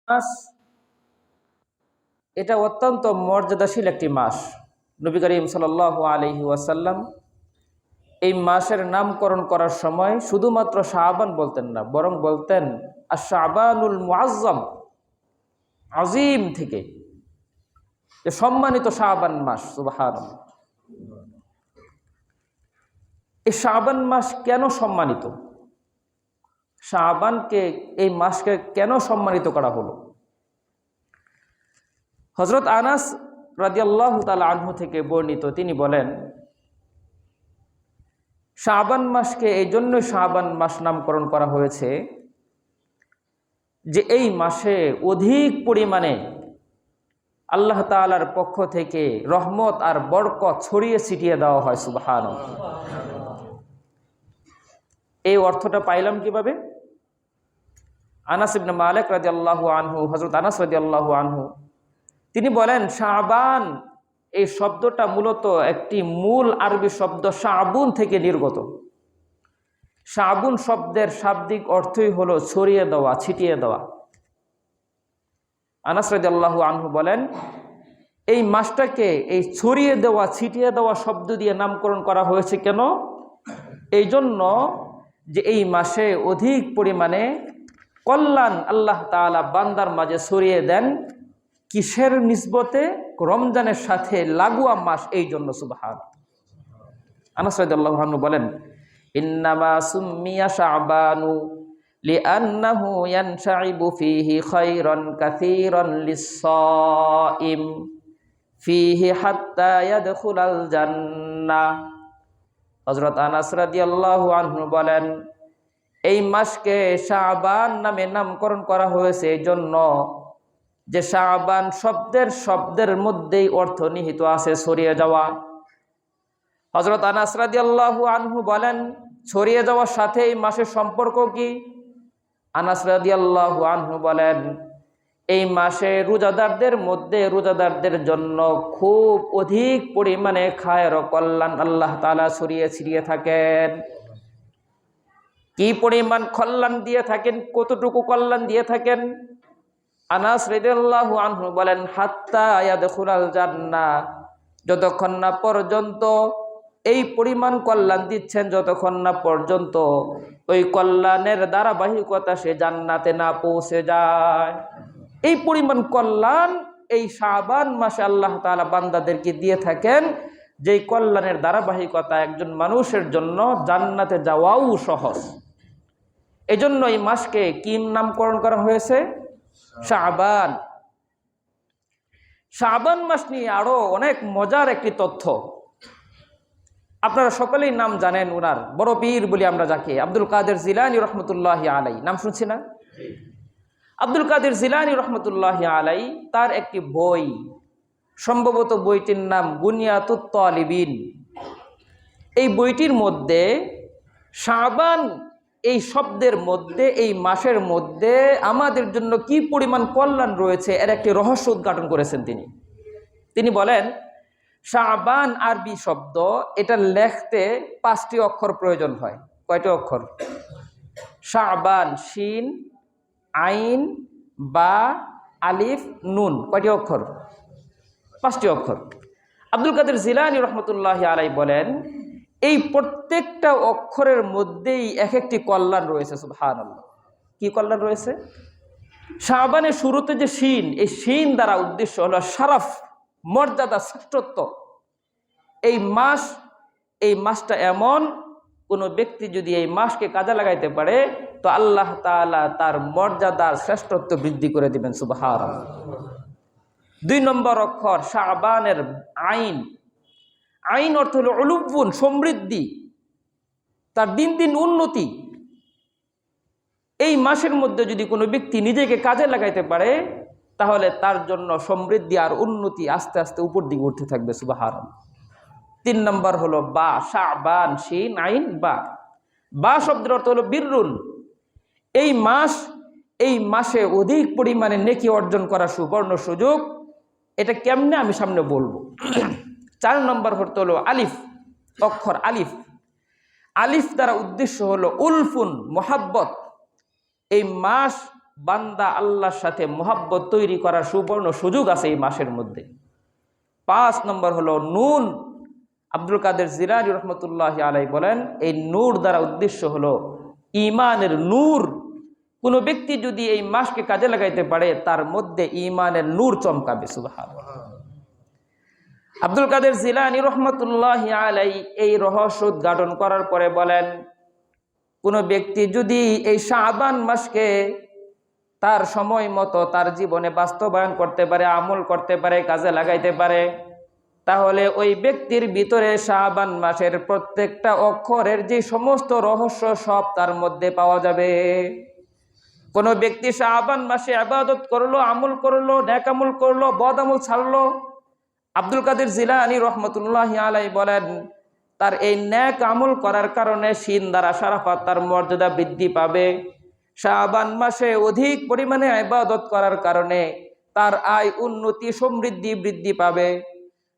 মাস এটা অত্যন্ত মর্যাদাশীল একটি মাস। নবী করিম সাল্লাল্লাহু আলাইহি ওয়াসাল্লাম এই মাসের নামকরণ করার সময় শুধুমাত্র শাবান বলতেন না, বরং বলতেন আশ-শাবানুল মুআজ্জাম, আজিম থেকে, যে সম্মানিত শাবান মাস। সুবহানাল্লাহ। এই শাবান মাস কেন সম্মানিত? শাবানকে, এই মাসকে কেন সম্মানিত করা হলো? হযরত আনাস রাদিয়াল্লাহু তাআলা আনহু থেকে বর্ণিত, তিনি বলেন, শাবান মাসকে এই জন্য শাবান মাস নামকরণ করা হয়েছে যে এই মাসে অধিক পরিমাণে আল্লাহ তাআলার পক্ষ থেকে রহমত আর বরকত ছড়িয়ে ছিটিয়ে দেওয়া হয়। সুবহানাল্লাহ। এই অর্থটা পাইলাম কিভাবে? আনাস ইবনে মালিক রাদিয়াল্লাহু আনহু, হযরত আনাস রাদিয়াল্লাহু আনহু তিনি বলেন, শাবান এই শব্দটা মূলত একটি মূল আরবি শব্দ শাবুন থেকে নির্গত। শাবুন শব্দের শাব্দিক অর্থই হলো ছড়িয়ে দেওয়া, ছিটিয়ে দেওয়া। আনাস রাদিয়াল্লাহু আনহু বলেন, এই মাসটাকে এই ছড়িয়ে দেওয়া, ছিটিয়ে দেওয়া শব্দ দিয়ে নামকরণ করা হয়েছে কেন? এই জন্য যে এই মাসে অধিক পরিমাণে কল্যাণ আল্লাহ তাআলা বান্দার মাঝে ছড়িয়ে দেন। কিসের নিসবতে? রমজানের সাথে লাগোয়া মাস, এই জন্য। সুবহানাল্লাহ। আনাস রাদিয়াল্লাহু আনহু বলেন, ইন্নামা সুম্মিয়া শাবানু লিআন্নাহু ইয়ানশাইবু ফীহি খায়রান কাসীরান লিস-সাইম ফীহি হাত্তা ইয়াদখুলাল জান্নাহ। হযরত আনাস রাদিয়াল্লাহু আনহু বলেন, এই মাসকে শাবান নামে নামকরণ করা হয়েছে এই জন্য যে শাবান শব্দের মধ্যেই অর্থ নিহিত আছে ছড়িয়ে যাওয়া। হযরত আনাস রাদিয়াল্লাহু আনহু বলেন, ছড়িয়ে যাওয়ার সাথে এই মাসের সম্পর্ক কি? আনাস রাদিয়াল্লাহু আনহু বলেন, এই মাসে রোজাদারদের জন্য খুব অধিক পরিমাণে খায়ের ও কল্যাণ আল্লাহ তাআলা ছড়িয়ে ছিটিয়ে থাকেন। কি পরিমাণ কল্যাণ দিয়ে থাকেন? কতটুকু কল্যাণ দিয়ে থাকেন? আনাস রাদিয়াল্লাহু আনহু বলেন, হাত্তা ইয়াদখুলাল জান্নাহ, যতক্ষণ না পর্যন্ত এই পরিমাণ কল্যাণ দিচ্ছেন, যতক্ষণ না পর্যন্ত ওই কল্যাণের ধারাবাহিকতা সে জান্নাতে না পৌঁছে যায়। এই পরিমাণ কল্যাণ এই শাবান মাসে আল্লাহ তাআলা বান্দাদেরকে দিয়ে থাকেন, যেই কল্যাণের ধারাবাহিকতা একজন মানুষের জন্য জান্নাতে যাওয়াও সহজ। এজন্য এই মাসকে কি নামকরণ করা হয়েছে? শাবান। শাবান মাস নিয়ে আরো অনেক মজার একটি তথ্য। আপনারা সকলেই নাম জানেন, উনার বড় পীর বলি আমরা যাকে, আব্দুল কাদের জিলানী রহমতুল্লাহি আলাইহি, নাম শুনছি না? আব্দুল কাদের জিলানী রহমতুল্লাহি আলাইহি তার একটি বই, সম্ভবত বইটির নাম বুনিয়াতুত তালিবিন। এই বইটির মধ্যে শাবান এই শব্দের মধ্যে, এই মাসের মধ্যে আমাদের জন্য কি পরিমাণ কল্যাণ রয়েছে এর একটি রহস্য উদ্ঘাটন করেছেন তিনি বলেন, শাবান আরবি শব্দ, এটা লিখতে 5টি অক্ষর প্রয়োজন হয়। কয়টি অক্ষর? শাবান, শিন, আইন, বা, আলিফ, নুন। কয়টি অক্ষর? 5টি অক্ষর। আব্দুল কাদের জিলানী রহমতুল্লাহি আলাইহি বলেন, এই প্রত্যেকটা অক্ষরের মধ্যেই এক একটি কল্যাণ রয়েছে। সুবহানাল্লাহ। কি কল্যাণ রয়েছে? শাবানের শুরুতে যে শিন, এই শিন দ্বারা উদ্দেশ্য হলো শারাফ, মর্যাদা, শ্রেষ্ঠত্ব। এই মাসটা এমন, কোন ব্যক্তি যদি এই মাসকে কাজে লাগাইতে পারে তো আল্লাহ তাআলা তার মর্যাদার শ্রেষ্ঠত্ব বৃদ্ধি করে দিবেন। সুবহানাল্লাহ। 2 নম্বর অক্ষর শাবানের আইন। আইন অর্থ হলো উলুবুন, সমৃদ্ধি, তার দিন দিন উন্নতি। এই মাসের মধ্যে যদি কোনো ব্যক্তি নিজেকে কাজে লাগাইতে পারে তাহলে তার জন্য সমৃদ্ধি আর উন্নতি আস্তে আস্তে উপর দিকে উঠতে থাকবে। সুবহানাল্লাহ। 3 নম্বর হলো বা, শাবান, শিন, আইন, বা। বা শব্দের অর্থ হলো বিররুন। এই মাসে অধিক পরিমাণে নেকি অর্জন করা সুবর্ণ সুযোগ। এটা কেমনে আমি সামনে বলবো। 4 নম্বর হলো আলিফ, অক্ষর আলিফ। আলিফ দ্বারা উদ্দেশ্য হলো উলফুন, মোহাব্বত। এই মাস বান্দা আল্লাহর সাথে মোহাব্বত তৈরি করার সুবর্ণ সুযোগ আছে এই মাসের মধ্যে। 5 নম্বর হলো নুন। আব্দুল কাদের জিলানী রহমতুল্লাহি আলাইহি বলেন, এই নূর দ্বারা উদ্দেশ্য হলো ঈমানের নূর। কোন ব্যক্তি যদি এই মাসকে কাজে লাগাইতে পারে তার মধ্যে ঈমানের নূর চমকাবে। সুবহানাল্লাহ। আব্দুল কাদের জিলানী রহমতুল্লাহি আলাইহি এই রহস্য উদ্ঘাটন করার পরে বলেন, কোন ব্যক্তি যদি এই শাবান মাসকে তার সময় মতো তার জীবনে বাস্তবায়ন করতে পারে, আমল করতে পারে, কাজে লাগাইতে পারে, তাহলে ওই ব্যক্তির ভিতরে শাবান মাসের প্রত্যেকটা অক্ষরের যে সমস্ত রহস্য সব তার মধ্যে পাওয়া যাবে। কোন ব্যক্তি শাবান মাসে ইবাদত করলো, আমল করলো, নেক আমল করলো, বদ আমল ছাড়লো, আব্দুল কাদের জিলানী রহমতুল্লাহি আলাইহি বলেন তার এই নেক আমল করার কারণে শিন দ্বারা শারাফাত, তার মর্যাদা বৃদ্ধি পাবে। শাবান মাসে অধিক পরিমাণে ইবাদত করার কারণে তার আয় উন্নতি সমৃদ্ধি বৃদ্ধি পাবে।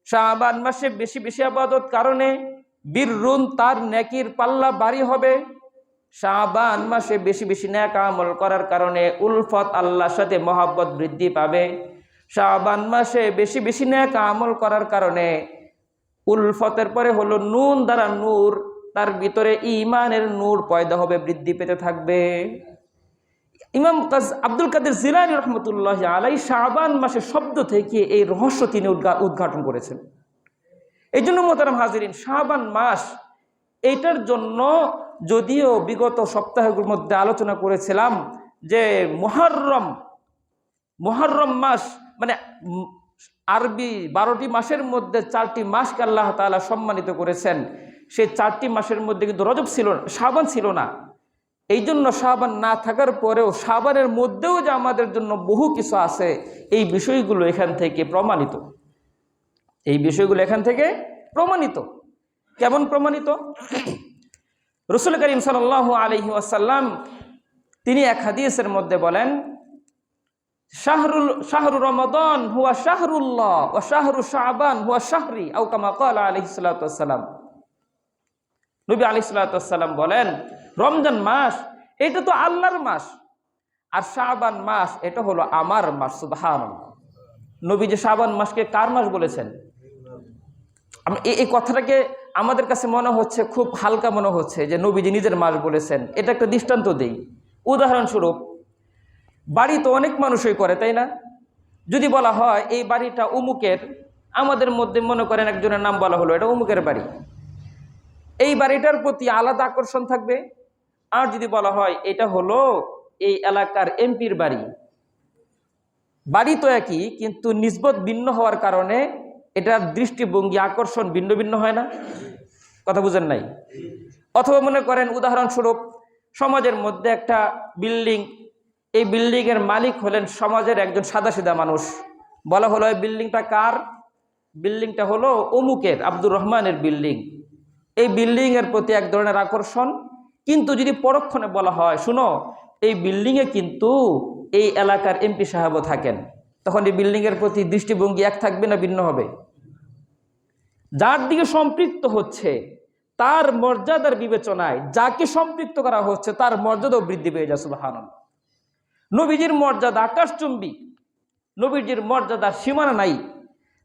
শাবান মাসে বেশি বেশি ইবাদত কারণে বিররুন, তার নেকির পাল্লা ভারী হবে। শাবান মাসে বেশি বেশি নেক আমল করার কারণে উলফত, আল্লাহর সাথে মহব্বত বৃদ্ধি পাবে। শাবান মাসে বেশি বেশি নেক আমল করার কারণে উলফতের পরে হলো নুন দ্বারা নূর, তার ভিতরে ঈমানের নূর পয়দা হবে, বৃদ্ধি পেতে থাকবে। ইমাম আব্দুল কাদের জিলানী রহমতুল্লাহি আলাইহি শাবান মাসের শব্দ থেকে এই রহস্য তিনি উদ্ঘাটন করেছেন। এই জন্য মোহতারাম হাজিরিন, শাবান মাস এইটার জন্য যদিও বিগত সপ্তাহের মধ্যে আলোচনা করেছিলাম যে মুহররম মাস, মানে আরবি 12টি মাসের মধ্যে 4টি মাসকে আল্লাহ তাআলা সম্মানিত করেছেন। সেই 4টি মাসের মধ্যে কিন্তু রজব ছিল না, শাবান ছিল না। এই জন্য শাবান না থাকার পরেও শাবানের মধ্যেও যে আমাদের জন্য বহু কিছু আছে, এই বিষয়গুলো এখান থেকে প্রমাণিত। এই বিষয়গুলো এখান থেকে প্রমাণিত। কেমন প্রমাণিত? রাসূল করিম সাল্লাল্লাহু আলাইহি ওয়াসাল্লাম তিনি এক হাদিসের মধ্যে বলেন, শাহরু রমাদান হুয়া শাহরুল্লাহ ওয়া শাহরু শাবান হুয়া শাহরি, আও কামা ক্বালা আলাইহিস সালাতু ওয়াসসালাম। নবী আলাইহিস সালাতু ওয়াসসালাম বলেন, রমজান মাস এটা তো আল্লাহর মাস, আর শাবান মাস এটা হলো আমার মাস। সুবহানাল্লাহ। নবী যে শাবান মাসকে কার মাস বলেছেন? এই কথাটাকে আমাদের কাছে মনে হচ্ছে খুব হালকা মনে হচ্ছে যে নবীজি নিজের মাস বলেছেন। এটা একটা দৃষ্টান্ত দেই। উদাহরণস্বরূপ, বাড়ি তো অনেক মানুষই করে, তাই না? যদি বলা হয় এই বাড়িটা অমুকের, আমাদের মধ্যে মনে করেন একজনের নাম বলা হলো, এটা অমুকের বাড়ি, এই বাড়িটার প্রতি আলাদা আকর্ষণ থাকবে। আর যদি বলা হয় এটা হলো এই এলাকার এমপির বাড়ি, বাড়ি তো একই কিন্তু নিসবত ভিন্ন হওয়ার কারণে এটার দৃষ্টিভঙ্গি, আকর্ষণ ভিন্ন ভিন্ন হয় না? কথা বুঝেন নাই? অথবা মনে করেন উদাহরণস্বরূপ, সমাজের মধ্যে একটা বিল্ডিং, এই বিল্ডিং এর মালিক হলেন সমাজের একজন সাদাসিধা মানুষ। বলা হলো এই বিল্ডিংটা কার? বিল্ডিংটা হলো অমুকের, আব্দুর রহমানের বিল্ডিং। এই বিল্ডিং এর প্রতি এক ধরনের আকর্ষণ। কিন্তু যদি পরক্ষণে বলা হয় শুনো এই বিল্ডিং এ কিন্তু এই এলাকার এমপি সাহেবও থাকেন, তখন এই বিল্ডিং এর প্রতি দৃষ্টিভঙ্গি এক থাকবে না ভিন্ন হবে? যার দিকে সম্পৃক্ত হচ্ছে তার মর্যাদার বিবেচনায় যাকে সম্পৃক্ত করা হচ্ছে তার মর্যাদাও বৃদ্ধি পেয়ে যায়। সুবহানাল্লাহ। নবীজির মর্যাদা আকাশচুম্বী, নবীজির মর্যাদার সীমানা নাই।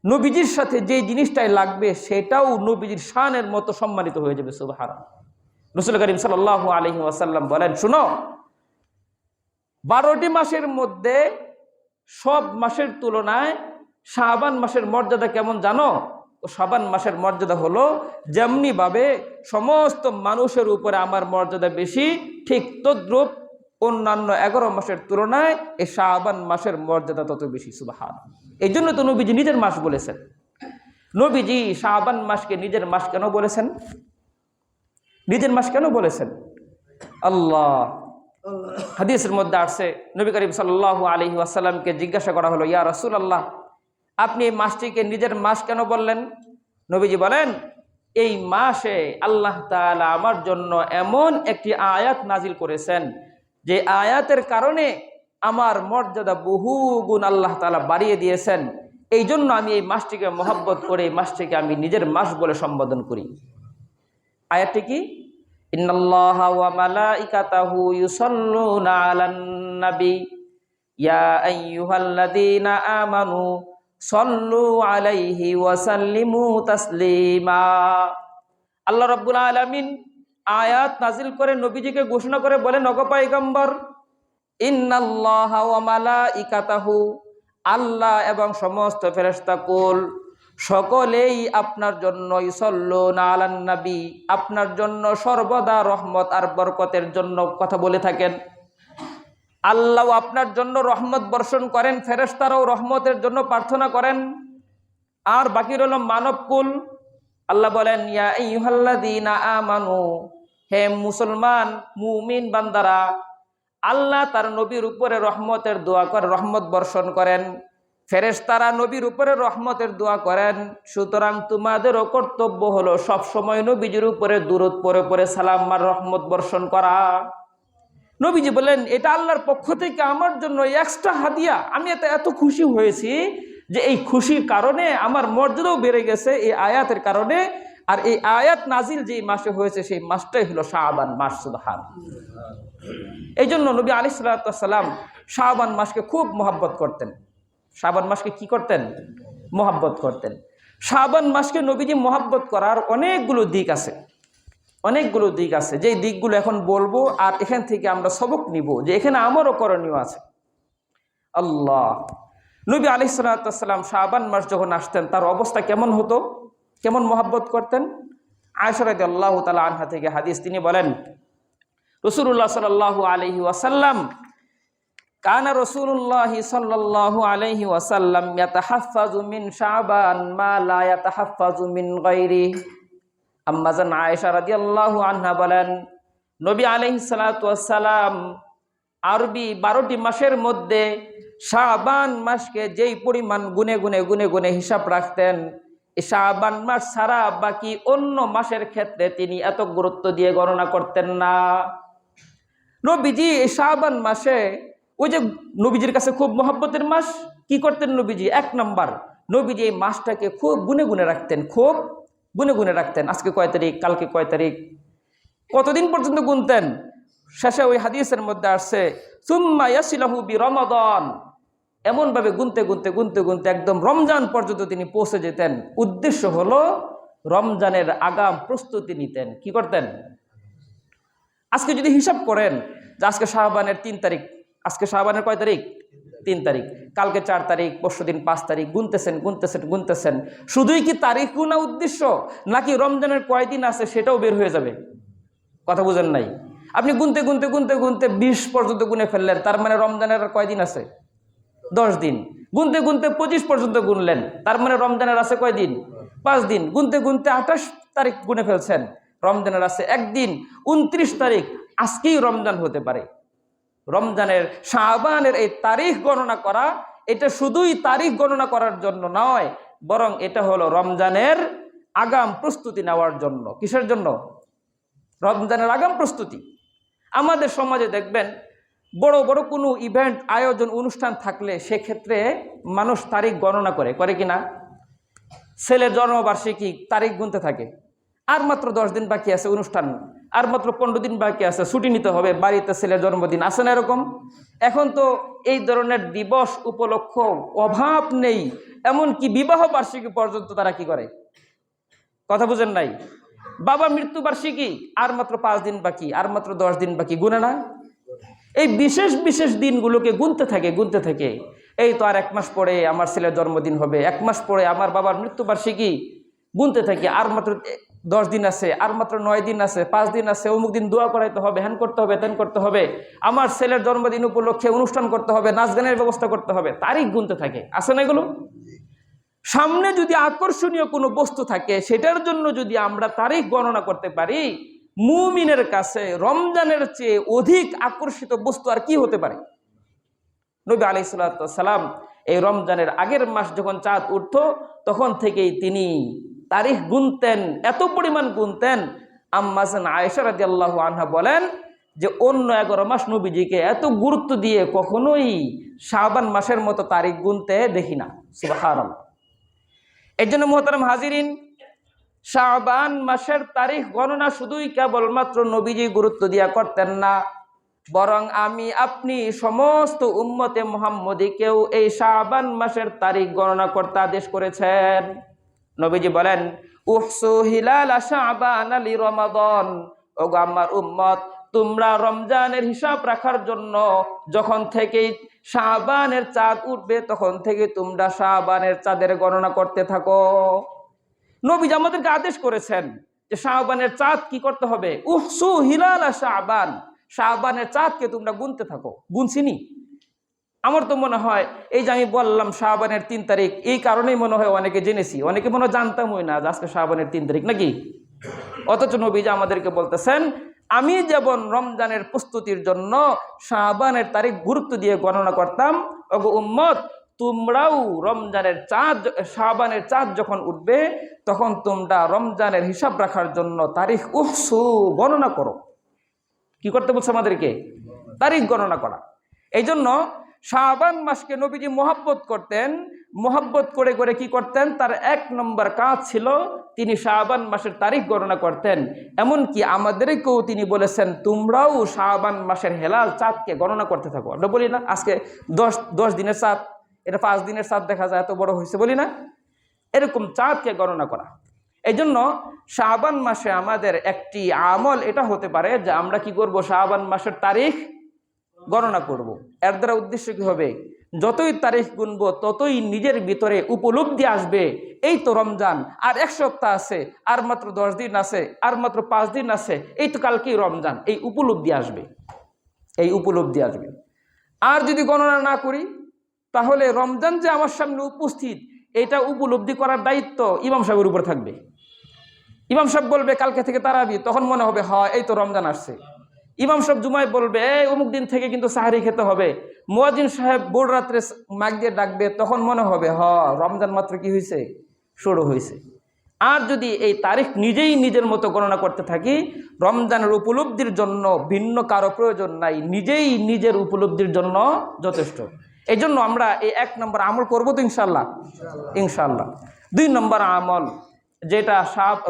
নবীজির সাথে যে জিনিসটাই লাগবে সেটাও নবীজির শানের মতো সম্মানিত হয়ে যাবে। সুবহানাল্লাহ। রাসূল করিম সাল্লাল্লাহু আলাইহি ওয়াসাল্লাম বলেন, শুনো 12টি মাসের মধ্যে সব মাসের তুলনায় শাবান মাসের মর্যাদা কেমন জানো? শাবান মাসের মর্যাদা হলো যেমনি ভাবে সমস্ত মানুষের উপরে আমার মর্যাদা বেশি, ঠিক তদ্রূপ অন্যান্য 11 মাসের তুলনায় এই শাবান মাসের মর্যাদা তত বেশি। সুবহানাল্লাহ। এই জন্য তো নবীজি নিজের মাস বলেছেন। নবীজি শাবান মাসকে নিজের মাস কেন বলেছেন? নিজের মাস কেন বলেছেন? আল্লাহ হাদিসের মধ্যে আসছে, নবী করিম সাল্লাল্লাহু আলাইহি ওয়াসাল্লামকে জিজ্ঞাসা করা হলো, ইয়া রাসূলুল্লাহ, আপনি এই মাসটিকে নিজের মাস কেন বললেন? নবীজি বলেন, এই মাসে আল্লাহ তাআলা আমার জন্য এমন একটি আয়াত নাজিল করেছেন যে আয়াতের কারণে আমার মর্যাদা বহু গুণ আল্লাহ তাআলা বাড়িয়ে দিয়েছেন। এই জন্য আমি এই মাসটিকে মহব্বত করে এই মাসটিকে আমি নিজের মাস বলে সম্বোধন করি। আয়াতটি কি? ইন্নাল্লাহা ওয়া মালাইকাতাহু ইউসাল্লুনা আলান নবী ইয়া আইয়ুহাল্লাযীনা আমানু সাল্লু আলাইহি ওয়া সাল্লিমু তাসলিমা। আল্লাহ রাব্বুল আলামিন আয়াত নাজিল করে নবীজিকে ঘোষণা করে বলেন, ওগো পয়গম্বর, ইন্নাল্লাহা ওয়া মালাইকাতাহু, আল্লাহ এবং সমস্ত ফেরেশতাকুল সকলেই আপনার জন্য ইসল্লুনা আলান নবী, আপনার জন্য সর্বদা রহমত আর বরকতের জন্য কথা বলে থাকেন। আল্লাহ আপনার জন্য রহমত বর্ষণ করেন, ফেরেশতারাও রহমতের জন্য প্রার্থনা করেন। আর বাকি রইল মানবকুল। আল্লাহ বলেন, ইয়া আইয়ুহাল্লাযীনা আমানু, হে মুসলমান মুমিন বান্দারা, আল্লাহ তার নবীর উপরে রহমতের দোয়া করে, রহমত বর্ষণ করেন। ফেরেশতারা নবীর উপরে রহমতের দোয়া করেন। সুতরাং তোমাদেরও কর্তব্য হলো সবসময় নবীজির উপরে দুরূদ পড়ে পড়ে সালাম আর রহমত বর্ষণ করা। নবীজি বলেন, এটা আল্লাহর পক্ষ থেকে আমার জন্য এক্সট্রা হাদিয়া। আমি এত খুশি হয়েছি যে এই খুশির কারণে আমার মর্যাদাও বেড়ে গেছে এই আয়াতের কারণে। আর এই আয়াত নাজিল যেই মাসে হয়েছে সেই মাসটাই হলো শাবান মাস। সুবহানাল্লাহ। এই জন্য নবী আলাইহিস সালাতু ওয়াস সালাম শাবান মাসকে খুব মহব্বত করতেন। শাবান মাসকে কি করতেন? মহব্বত করতেন। শাবান মাসকে নবীজি মহব্বত করার অনেকগুলো দিক আছে, অনেকগুলো দিক আছে, যেই দিকগুলো এখন বলবো। আর এখান থেকে আমরা সবক নিব যে এখানে আমারও করণীয় আছে। আল্লাহ, নবী আলাইহিস সালাতু ওয়াস সালাম শাবান মাস যখন আসতেন তার অবস্থা কেমন হতো, কেমন মহব্বত করতেন? আয়েশা রাদিয়াল্লাহু তাআলা আনহা থেকে হাদিস, তিনি বলেন, রাসূলুল্লাহ সাল্লাল্লাহু আলাইহি ওয়াসাল্লাম, কানা রাসূলুল্লাহ সাল্লাল্লাহু আলাইহি ওয়াসাল্লাম ইয়াতাহাফফাজু মিন শাবান মা লা ইয়াতাহাফফাজু মিন গায়রি। আম্মা জান আয়েশা রাদিয়াল্লাহু আনহা বলেন, নবী আলাইহিস সালাতু ওয়াস সালাম আরবি 12টি মাসের মধ্যে শাবান মাসকে যেই পরিমাণ গুনে গুনে গুনে গুনে হিসাব রাখতেন, এই শাবান মাস ছাড়া বাকি অন্য মাসের ক্ষেত্রে তিনি এত গুরুত্ব দিয়ে গণনা করতেন না। নবীজি এই শাবান মাসে, ওই যে নবীজির কাছে খুব মহব্বতের মাস, কি করতেন নবীজি? 1 নাম্বার, নবীজি এই মাসটাকে খুব গুনে গুনে রাখতেন, খুব গুনে গুনে রাখতেন। আজকে কয় তারিখ, কালকে কয় তারিখ, কতদিন পর্যন্ত গুনতেন। শেষে ওই হাদিসের মধ্যে আসছে, সুম্মা ইয়াসিলাহু বিরমাদান, এমনভাবে গুনতে গুনতে গুনতে গুনতে একদম রমজান পর্যন্ত তিনি পৌঁছে যেতেন। উদ্দেশ্য হলো রমজানের আগাম প্রস্তুতি নিতেন। কি করতেন? আজকে যদি হিসাব করেন যে আজকে শাবানের 3 তারিখ, আজকে শাবানের কয় তারিখ? 3 তারিখ, কালকে 4 তারিখ, পরশুদিন 5 তারিখ, গুনতেছেন গুনতেছেন গুনতেছেন। শুধুই কি তারিখ গুনা উদ্দেশ্য, নাকি রমজানের কয়দিন আছে সেটাও বের হয়ে যাবে? কথা বুঝেন নাই? আপনি গুনতে গুনতে গুনতে গুনতে 20 পর্যন্ত গুনে ফেললেন, তার মানে রমজানের আর কয়দিন আছে? 10 দিন। গুনতে গুনতে 25 পর্যন্ত গুনলেন, তার মানে রমজানের আছে কয়দিন? 5 দিন। গুনতে গুনতে 28 তারিখ গুনে ফেলছেন, রমজানের আছে 1 দিন। 29 তারিখ, আজকেই রমজান হতে পারে। রমজানের শাবানের এই তারিখ গণনা করা, এটা শুধুই তারিখ গণনা করার জন্য নয়, বরং এটা হলো রমজানের আগাম প্রস্তুতি নেওয়ার জন্য। কিসের জন্য? রমজানের আগাম প্রস্তুতি। আমাদের সমাজে দেখবেন বড় বড় কোনো ইভেন্ট, আয়োজন, অনুষ্ঠান থাকলে সেক্ষেত্রে মানুষ তারিখ গণনা করে, করে কিনা? ছেলের জন্মবার্ষিকী, তারিখ গুনতে থাকে, আর মাত্র 10 দিন বাকি আছে অনুষ্ঠান, আর মাত্র 15 দিন বাকি আছে, ছুটি নিতে হবে, বাড়িতে ছেলের জন্মদিন আছে না এরকম? এখন তো এই ধরনের দিবস উপলক্ষ অভাব নেই, এমনকি বিবাহ বার্ষিকী পর্যন্ত তারা কি করে? কথা বুঝেন নাই? বাবা মৃত্যুবার্ষিকী, আর মাত্র 5 দিন বাকি, আর মাত্র 10 দিন বাকি, গুনে না? এই বিশেষ বিশেষ দিনগুলোকে গুনতে থাকে গুনতে থাকে। এই তো আর 1 মাস পরে আমার ছেলের জন্মদিন হবে, 1 মাস পরে আমার বাবার মৃত্যুবার্ষিকী, গুনতে থাকে। আর মাত্র 10 দিন আছে, আর মাত্র 9 দিন আছে, 5 দিন আছে, অমুক দিন দোয়া করাইতে হবে, হ্যান করতে হবে, তেন করতে হবে, আমার ছেলের জন্মদিন উপলক্ষে অনুষ্ঠান করতে হবে, নাচ গানের ব্যবস্থা করতে হবে, তারিখ গুনতে থাকে। আছে না এগুলো? সামনে যদি আকর্ষণীয় কোনো বস্তু থাকে, সেটার জন্য যদি আমরা তারিখ গণনা করতে পারি, মুমিনের কাছে রমজানের চেয়ে অধিক আকর্ষিত বস্তু আর কি হতে পারে? নবী আলাইহিস সালাতু ওয়াস সালাম এই রমজানের আগের মাস যখন চাঁদ উঠতো, তখন থেকেই তিনি তারিখ গুনতেন, এত পরিমাণ গুনতেন। আম্মা জান আয়েশা রাদিয়াল্লাহু আনহা বলেন যে অন্য 11 মাস নবীজিকে এত গুরুত্ব দিয়ে কখনোই শাবান মাসের মতো তারিখ গুনতে দেখি না। সুবহানাল্লাহ। এই জন্য মুহতারাম হাজিরিন, শাবান মাসের তারিখ গণনা শুধুই কেবলমাত্র নবীজি গুরুত্ব দিয়া করতেন না, বরং আমি আপনি সমস্ত উম্মতে মুহাম্মদীকেও এই শাবান মাসের তারিখ গণনা করতে আদেশ করেছেন। নবীজি বলেন, উহসু হিলাল শাবান লি রমাদান, ওগো আমার উম্মত, তোমরা রমজানের হিসাব রাখার জন্য যখন থেকে শাবানের চাঁদ উঠবে তখন থেকে তোমরা শাবানের চাঁদের গণনা করতে থাকো। নবীজি আমাদেরকে আদেশ করেছেন যে শাবানের চাঁদ কি করতে হবে, উহসু হিলাল শাবান, শাবানের চাঁদকে তোমরা গুনতে থাকো। গুনছিনি? আমার তো মনে হয় এই যে আমি বললাম শাবানের 3 তারিখ, এই কারণেই মনে হয় অনেকে জেনেছি, অনেকে মনে হয় জানতামই না যে আজকে শাবানের 3 তারিখ নাকি। অথচ নবীজি আমাদেরকে বলতেছেন, আমি যেমন রমজানের প্রস্তুতির জন্য শাবানের তারিখ গুরুত্ব দিয়ে গণনা করতাম, ওগো উম্মত, তোমরাও রমজানের চাঁদ, শাবানের চাঁদ যখন উঠবে তখন তোমরা রমজানের হিসাব রাখার জন্য তারিখ উহসু গণনা করো। কি করতে বলছে আমাদেরকে? তারিখ গণনা করা। এই জন্য শাবান মাসকে নবীজি মোহাব্বত করতেন। মোহাব্বত করে করে কি করতেন? তার 1 নম্বর কাজ ছিল তিনি শাবান মাসের তারিখ গণনা করতেন। এমনকি আমাদেরকেও তিনি বলেছেন, তোমরাও শাবান মাসের হেলাল চাঁদকে গণনা করতে থাকো। আমরা বলি না আজকে 10 দিনের চাঁদ, এটা 5 দিনের চাঁদ দেখা যায়, এত বড় হয়েছে, বলি না? এরকম চাঁদকে গণনা করা। এই জন্য শাবান মাসে আমাদের একটি আমল এটা হতে পারে যে আমরা কি করব, শাবান মাসের তারিখ গণনা করব। এর দ্বারা উদ্দেশ্য কি হবে, যতই তারিখ গুনবো ততই নিজের ভিতরে উপলব্ধি আসবে, এই তো রমজান, আর 1 সপ্তাহ আছে, আর মাত্র 10 দিন আছে, আর মাত্র 5 দিন আছে, এই তো কালকেই রমজান, এই উপলব্ধি আসবে, এই উপলব্ধি আসবে। আর যদি গণনা না করি তাহলে রমজান যে আমার সামনে উপস্থিত এটা উপলব্ধি করার দায়িত্ব ইমাম সাহেবের উপর থাকবে। ইমাম সাহেব বলবে কালকে থেকে তারাবি, তখন মনে হবে হয় এই তো রমজান আসছে। ইমাম সাহেব জুমায় বলবে অমুক দিন থেকে কিন্তু সাহারি খেতে হবে। মুয়াজ্জিন সাহেব ভোর রাত্রে মাইক দিয়ে ডাকবে, তখন মনে হবে রমজান মাত্র কি হয়েছে, শুরু হয়েছে। আর যদি এই তারিখ নিজেই নিজের মতো গণনা করতে থাকি, রমজানের উপলব্ধির জন্য ভিন্ন কারো প্রয়োজন নাই, নিজেই নিজের উপলব্ধির জন্য যথেষ্ট। এই জন্য আমরা এই 1 নম্বর আমল করবো তো ইনশাল্লাহ, ইনশাল্লাহ। 2 নম্বর আমল যেটা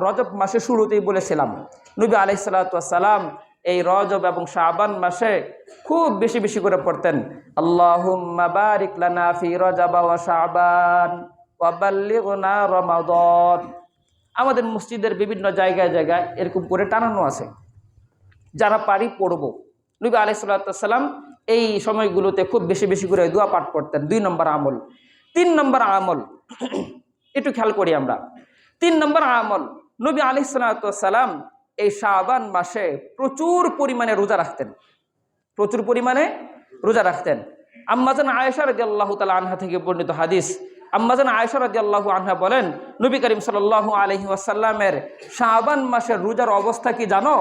রজব মাসে শুরুতেই বলেছিলাম, নবী আলাইহিস সালাতু ওয়াস সালাম এই রজব এবং শাবান মাসে খুব বেশি বেশি করে পড়তেন, আল্লাহুম্মা বারিক লানা ফি রজব ওয়া শাবান ওয়া বাল্লিগনা রমাদান। আমাদের মসজিদের বিভিন্ন জায়গায় জায়গায় এরকম করে টানানো আছে, যারা পারি পড়ব। নবী আলাইহিস সালাতু ওয়াস সালাম এই সময়গুলোতে খুব বেশি বেশি করে দোয়া পাঠ করতেন। 2 নম্বর আমল। 3 নম্বর আমল একটু খেয়াল করি আমরা। 3 নম্বর আমল, নবী আলাইহিস সালাতু ওয়াস সালাম এই শাবান মাসে প্রচুর পরিমাণে রোজা রাখতেন, প্রচুর পরিমাণে রোজা রাখতেন। আম্মাজান আয়েশা রাদিয়াল্লাহু তাআলা আনহা থেকে বর্ণিত হাদিস, আম্মাজান আয়েশা রাদিয়াল্লাহু আনহা বলেন, নবী করিম সাল্লাল্লাহু আলাইহি ওয়াসাল্লামের শাবান মাসের রোজার অবস্থা কি জানো?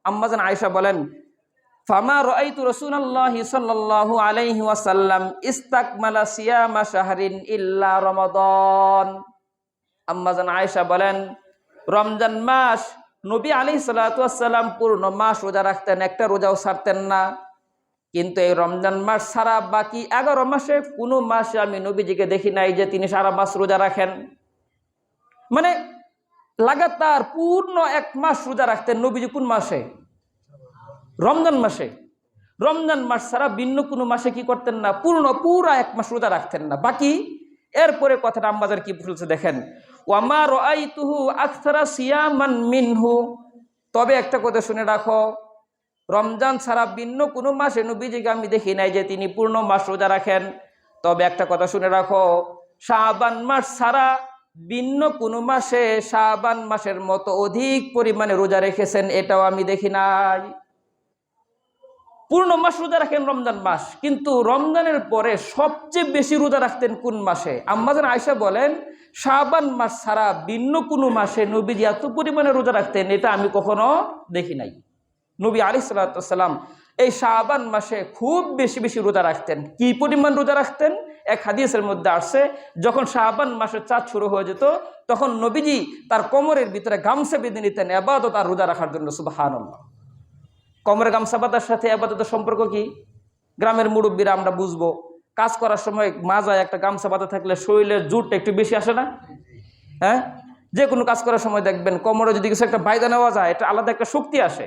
আম্মাজান আয়েশা বলেন, ফামা রাআইতু রাসূলুল্লাহি সাল্লাল্লাহু আলাইহি ওয়াসাল্লাম ইস্তাকমালা সিয়ামা শাহরিন ইল্লা রমাদান। আম্মাজান আয়েশা বলেন, রমজান মাস নবী আলাইহিস সালাতু ওয়াস সালাম পূর্ণ মাস রোজা রাখতেন, একটা রোজাও ছাড়তেন না। কিন্তু এই রমজান মাস ছাড়া বাকি 11 মাসে কোনো মাসে আমি নবীজিকে দেখি নাই যে তিনি সারা মাস রোজা রাখেন। মানে লাগাতার পূর্ণ 1 মাস রোজা রাখতেন নবীজি। কোন মাসে? রমজান মাসে। রমজান মাস ছাড়া ভিন্ন কোনো মাসে কি করতেন না, পুরা 1 মাস রোজা রাখতেন না। বাকি এরপরে কথাটা আম্মাজান কি বলছে দেখেন, ওয়ামা রাআইতুহু আকসারা সিয়ামান মিনহু। তবে একটা কথা শুনে রাখো, রমজান ছাড়া ভিন্ন কোনো মাসে নবীজিকে আমি দেখি নাই যে তিনি পূর্ণ মাস রোজা রাখেন। তবে একটা কথা শুনে রাখো, শাবান মাস ছাড়া ভিন্ন কোনো মাসে শাবান মাসের মতো অধিক পরিমাণে রোজা রেখেছেন এটাও আমি দেখি নাই। পূর্ণ মাস রোজা রাখেন রমজান মাস, কিন্তু রমজানের পরে সবচেয়ে বেশি রোজা রাখতেন কোন মাসে? আম্মাজান আয়েশা বলেন, শাবান মাস ছাড়া ভিন্ন কোনো মাসে নবীজি এত পরিমাণে রোজা রাখতেন এটা আমি কখনো দেখি নাই। নবী আলাইহিস সালাতু ওয়াস সালাম এই শাবান মাসে খুব বেশি বেশি রোজা রাখতেন। কি পরিমাণ রোজা রাখতেন? এক হাদিসের মধ্যে আসছে, যখন শাবান মাসের চাঁদ শুরু হয়ে যেত তখন নবীজি তার কোমরের ভিতরে গামছা বেঁধে নিতেন ইবাদত আর রোজা রাখার জন্য। সুবহানাল্লাহ। কোমরের গামছা বাঁধার সাথে ইবাদতের সম্পর্ক কি? গ্রামের মুরব্বীরা আমরা বুঝবো, কাজ করার সময় মাজায় একটা গামছা বাঁধা থাকলে শরীরের জোরটা একটু বেশি আসে না? হ্যাঁ, যে কোনো কাজ করার সময় দেখবেন কোমরে যদি কিছু একটা বাইদা নেওয়া যায় এটা আলাদা একটা শক্তি আসে।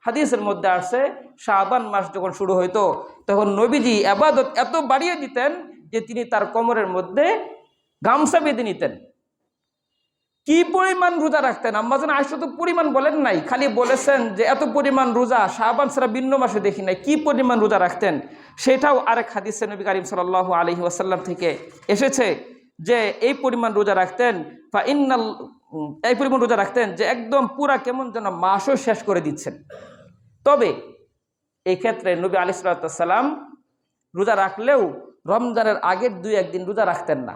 হাদিসের মধ্যে আসছে শাবান মাস যখন শুরু হইতো তখন নবীজি ইবাদত এত বাড়িয়ে দিতেন যে তিনি তার কোমরের মধ্যে গামছা বেঁধে নিতেন। কি পরিমাণ রোজা রাখতেন আম্মা জান আয়েশা তো পরিমাণ বলেন নাই, খালি বলেছেন যে এত পরিমাণ রোজা শাবান ছাড়া ভিন্ন মাসে দেখি নাই। কি পরিমাণ রোজা রাখতেন সেটাও আরেক হাদিসে নবী করিম সাল্লাল্লাহু আলাইহি ওয়াসাল্লাম থেকে এসেছে যে এই পরিমাণ রোজা রাখতেন এই পরিমাণ রোজা রাখতেন যে একদম পুরা কেমন যেন মাসও শেষ করে দিচ্ছেন। তবে এই ক্ষেত্রে নবী আলাইহিস সালাম রোজা রাখলেও রমজানের আগের 2-1 দিন রোজা রাখতেন না।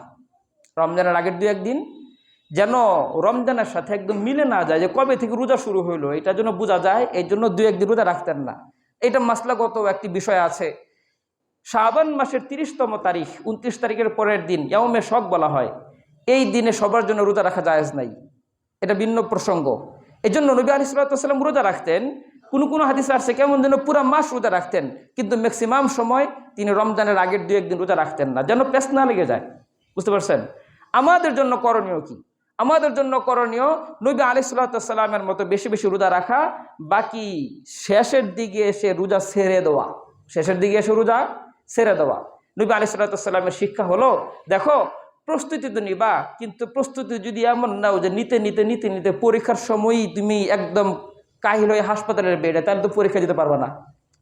রমজানের আগের 2-1 দিন যেন রমজানের সাথে একদম মিলে না যায় যে কবে থেকে রোজা শুরু হইলো, এটা যেন বোঝা যায়, এই জন্য 2-1 দিন রোজা রাখতেন না। এটা মাসলাগত একটি বিষয় আছে। শাবান মাসের 30তম তারিখ 29 তারিখের পরের দিন ইয়াউমে শক বলা হয়, এই দিনে সবার জন্য রোজা রাখা জায়েজ নাই, এটা ভিন্ন প্রসঙ্গ। এই জন্য নবী আলাইহিস সালাম রোজা রাখতেন। কোনো হাদিস আসছে কেমন যেন পুরা মাস রোজা রাখতেন, কিন্তু ম্যাক্সিমাম সময় তিনি রমজানের আগের 2-1 দিন রোজা রাখতেন না, যেন পেছ না লেগে যায়। বুঝতে পারছেন? আমাদের জন্য করণীয় কি? আমাদের জন্য করণীয় নবী আলাইহিস সালামের মতো বেশি বেশি রোজা রাখা, বাকি শেষের দিকে এসে রোজা ছেড়ে দেওয়া। শেষের দিকে এসে রোজা ছেড়ে দেওয়া। নবী আলাইহিস সালামের শিক্ষা হলো, দেখো প্রস্তুতি তো নিবা, কিন্তু প্রস্তুতি যদি এমন নাও যে নিতে নিতে নিতে নিতে পরীক্ষার সময়ই তুমি একদম কাহিল হয়ে হাসপাতালের বেডে, তাহলে তো পরীক্ষা দিতে পারবে না।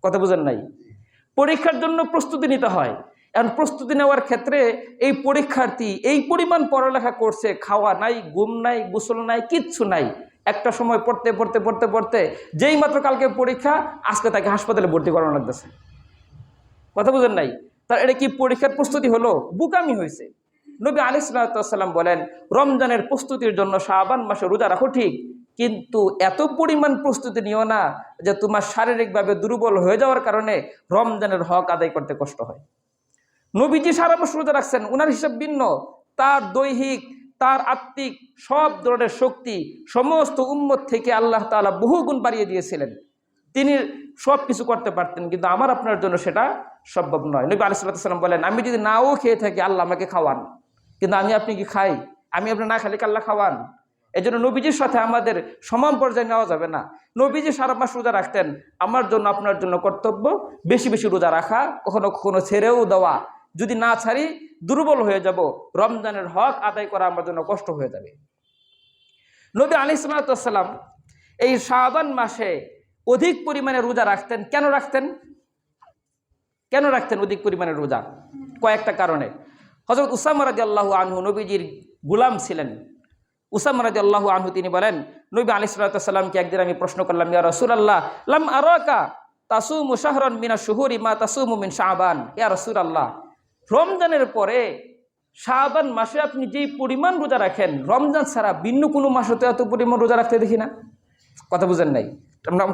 কথা বুঝেন নাই? পরীক্ষার জন্য প্রস্তুতি নিতে হয়। এখন প্রস্তুতি নেওয়ার ক্ষেত্রে এই পরীক্ষার্থী এই পরিমাণ পড়ালেখা করছে, খাওয়া নাই, ঘুম নাই, গোসল নাই, কিচ্ছু নাই, একটা সময় পড়তে পড়তে পড়তে পড়তে যেই মাত্র কালকে পরীক্ষা, আজকে তাকে হাসপাতালে ভর্তি করানো লাগতেছে। কথা বুঝেন নাই? তার এটা কি পরীক্ষার প্রস্তুতি হলো? বুকামি হয়েছে। নবী আলাইহিস সালাম বলেন, রমজানের প্রস্তুতির জন্য শাবান মাসে রোজা রাখো ঠিক, কিন্তু এত পরিমাণ প্রস্তুতি নিও না যে তোমার শারীরিকভাবে দুর্বল হয়ে যাওয়ার কারণে রমজানের হক আদায় করতে কষ্ট হয়। নবীজি সারা মাস রোজা রাখছেন, উনার হিসাব ভিন্ন। তার দৈহিক, তার আত্মিক সব ধরনের শক্তি সমস্ত উম্মত থেকে আল্লাহ তাআলা বহুগুণ বাড়িয়ে দিয়েছিলেন। তিনি সব কিছু করতে পারতেন, কিন্তু আমার আপনার জন্য সেটা সম্ভব নয়। নবী আলাইহিস সালাম বলেন, আমি যদি নাও খেয়ে থাকি আল্লাহ আমাকে খাওয়ান, কিন্তু আমি আপনি কি খাই? আমি আপনি না খালি আল্লাহ খাওয়ান? এই জন্য নবীজির সাথে আমাদের সমান পর্যায়ে নেওয়া যাবে না। নবীজি সারা মাস রোজা রাখতেন, আমার জন্য আপনার জন্য কর্তব্য বেশি বেশি রোজা রাখা, কখনো কখনো ছেড়েও দেওয়া। যদি না ছাড়ি দুর্বল হয়ে যাব, রমজানের হক আদায় করা আমার জন্য কষ্ট হয়ে যাবে। নবী আলাইহিস সালাম এই শাবান মাসে অধিক পরিমাণে রোজা রাখতেন। কেন রাখতেন অধিক পরিমাণে রোজা? কয়েকটা কারণে। হযরত উসামা রাদিয়াল্লাহু আনহু নবীজির গোলাম ছিলেন। উসামা রাদিয়াল্লাহু আনহু তিনি বলেন, নবী আলাইহিস সালামকে একদিন আমি প্রশ্ন করলাম, ইয়া রাসূলুল্লাহ লাম আরাকা তাসুমু শাহরান মিনাশ শুহুরি মা তাসুমু মিন শাবান। ইয়া রাসূলুল্লাহ, রমজানের পরে শাবান মাসে আপনি যেই পরিমাণ রোজা রাখেন, রমজান ছাড়া ভিন্ন কোনো মাসে তো এত পরিমাণ রোজা রাখতে দেখি না। কথা বুঝেন নাই?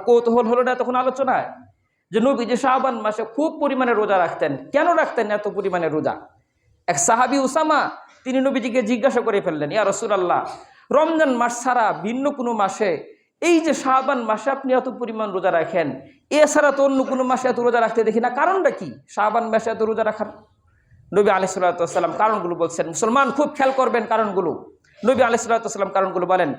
কৌতূহল হলো না তখন আলোচনায় যে নবী যে শাবান মাসে খুব পরিমাণে রোজা রাখতেন। কেন রাখতেন এত পরিমাণে রোজা? এক সাহাবী উসামা তিনি নবীজিকে জিজ্ঞাসা করে ফেললেন, ইয়া রাসূলুল্লাহ, রমজান মাস ছাড়া ভিন্ন কোনো মাসে এই যে শাবান মাসে আপনি এত পরিমাণ রোজা রাখেন, এছাড়া তো অন্য কোনো মাসে এত রোজা রাখতে দেখি না, কারণটা কি শাবান মাসে এত রোজা রাখার? নবী আলাইহিস সালাম কারণগুলো বলছেন। মুসলমান খুব খেয়াল করবেন কারণগুলো। নবী আলাইহিস সালাম কারণগুলো বলেন,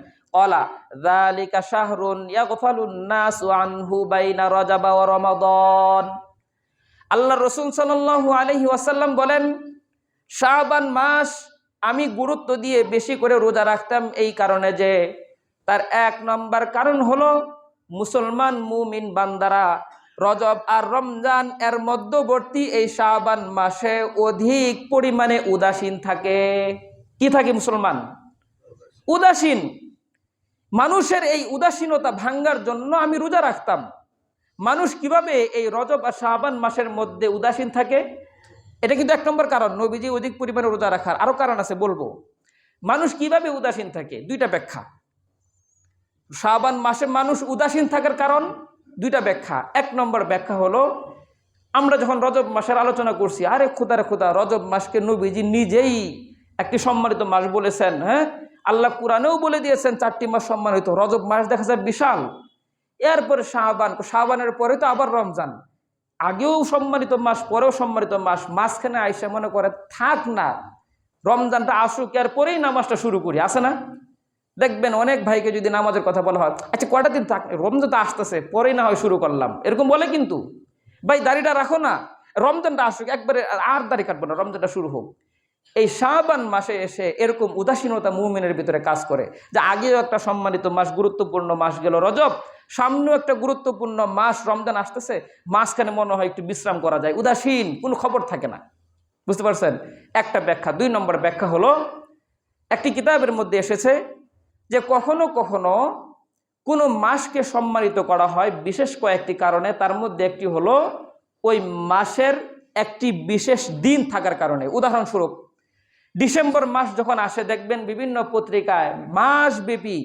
অলা যালিকা শাহরুন ইয়াগফালুন নাসু আনহু বাইনা রজব ওয়া রমাদান। আল্লাহ রাসূল সাল্লাল্লাহু আলাইহি ওয়াসাল্লাম বলেন, শাবান মাস আমি গুরুত্ব দিয়ে বেশি করে রোজা রাখতাম এই কারণে যে তার 1 নম্বর কারণ হলো মুসলমান মুমিন বান্দারা রজব আর রমজান এর মধ্যবর্তী এই শাবান মাসে অধিক পরিমাণে উদাসীন থাকে। কি থাকে মুসলমান? উদাসীন। মানুষের এই উদাসীনতা ভাঙ্গার জন্য আমি রোজা রাখতাম। মানুষ কিভাবে এই রজব আর শাবান মাসের মধ্যে উদাসীন থাকে? এটা কিন্তু 1 নম্বর কারণ নবীজি অধিক পরিমাণে রোজা রাখার। আরো কারণ আছে বলবো। মানুষ কিভাবে উদাসীন থাকে? 2টা ব্যাখ্যা। শাবান মাসে মানুষ উদাসীন থাকার কারণ 2টা ব্যাখ্যা। 1 নম্বর ব্যাখ্যা হলো, আমরা যখন রজব মাসের আলোচনা করছি, আরে খোদা রজব মাসকে নবীজি নিজেই একটি সম্মানিত মাস বলেছেন। হ্যাঁ, আল্লাহ কুরআনেও বলে দিয়েছেন 4টি মাস সম্মানিত। রজব মাস দেখা যায় বিশাল, এরপরে শাবানের পরে তো আবার রমজান, আগেও সম্মানিত মাস, পরেও সম্মানিত মাস, মাঝখানে আইসা মনে করে থাক না রমজানটা আসুক, এরপরেই নামাজটা শুরু করি, আছে না? দেখবেন অনেক ভাইকে যদি নামাজের কথা বলা হয়, আচ্ছা কয়টা দিন থাক, রমজান তো আসতেছে, পরেই না হয় শুরু করলাম, এরকম বলে। কিন্তু ভাই দাড়িটা রাখো না, রমজানটা আসুক, একবারে আর দাড়ি কাটবো না, রমজানটা শুরু হোক। এই শাবান মাসে এসে এরকম উদাসীনতা মুমিনের ভিতরে কাজ করে, যে আগেও একটা সম্মানিত মাস, গুরুত্বপূর্ণ মাস গেল রজব, সামনেও একটা গুরুত্বপূর্ণ মাস রমজান আসতেছে, মাঝখানে মনে হয় একটু বিশ্রাম করা যায়, উদাসীন, কোনো খবর থাকে না। বুঝতে পারছেন? একটা ব্যাখ্যা। 2 নম্বর ব্যাখ্যা হলো, একটি কিতাবের মধ্যে এসেছে যে কখনো কখনো কোনো মাসকে সম্মানিত করা হয় বিশেষ কয়েকটি কারণে, তার মধ্যে একটি হলো ওই মাসের একটি বিশেষ দিন থাকার কারণে। উদাহরণস্বরূপ, ডিসেম্বর মাস যখন আসে, দেখবেন বিভিন্ন পত্রিকায় মাসব্যাপী